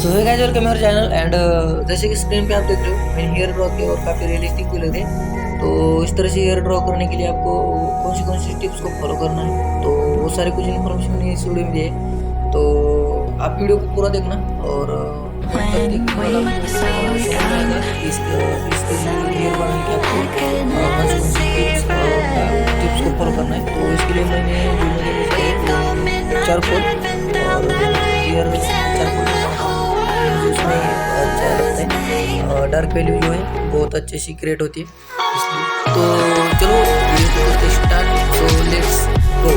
सो है guys, welcome your channel. And जैसे कि स्क्रीन पे आप देख रहे हो, मैंने हेयर ड्रॉ किया और काफ़ी रियलिस्टिक भी लग रहे हैं। तो इस तरह से हेयर ड्रॉ करने के लिए आपको कौन सी टिप्स को फॉलो करना है, तो वो सारे कुछ इन्फॉर्मेशन मैंने इस वीडियो में दिए है। तो आप वीडियो को पूरा देखना और एंड तक देखने के बाद आपको समझ में आएगा कि इसके हेयर बनाने के आपको कौन सी टिप्स को फॉलो करना है। तो इसके लिए मैंने जो मेरे चारकोल और हेयर चारकोल मुझे उसमें अच्छा लगता है। डार्क वैल्यू जो है बहुत अच्छे से क्रिएट होती है इसलिए। तो चलो वीडियो को करते start. So let's go.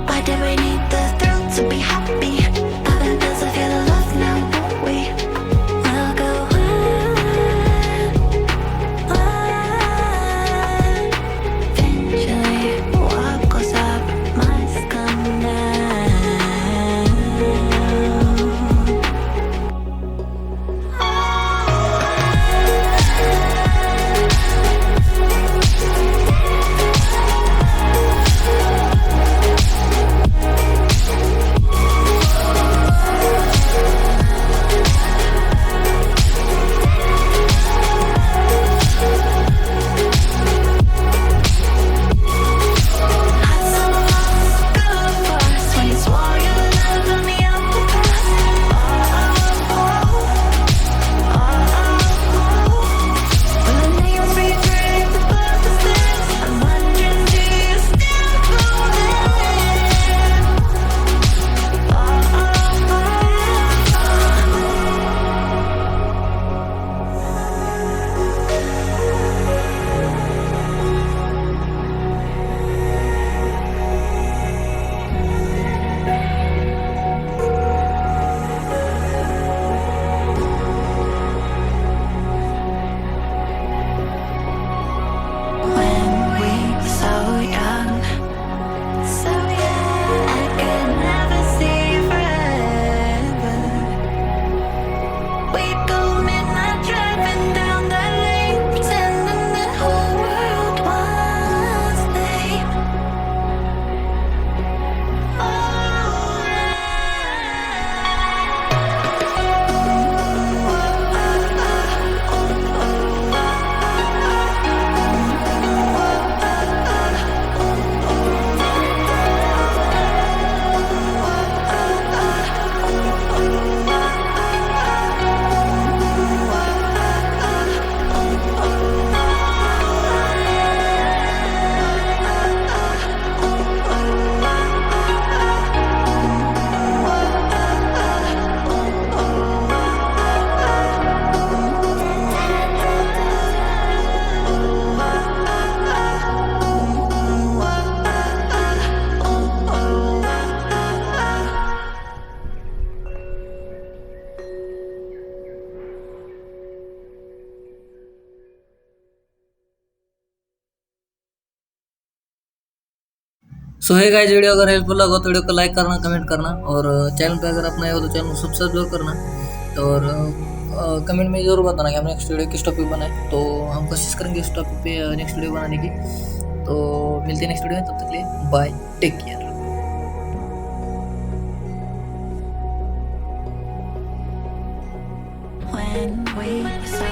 Why do we need the thrill to be happy? Heaven does I feel love now, won't we? We'll go on. Eventually, what goes up must come down. सो है guys, video अगर helpful लगा तो video को like करना, comment करना और channel पे अगर आप नए हो तो चैनल को सब्सक्राइब जरूर करना। और कमेंट में जरूर बताना कि हम नेक्स्ट वीडियो किस टॉपिक बनाए, तो हम कोशिश करेंगे इस टॉपिक पे नेक्स्ट वीडियो बनाने की। तो मिलते हैं नेक्स्ट वीडियो में, तब तक के लिए bye, take care. when we saw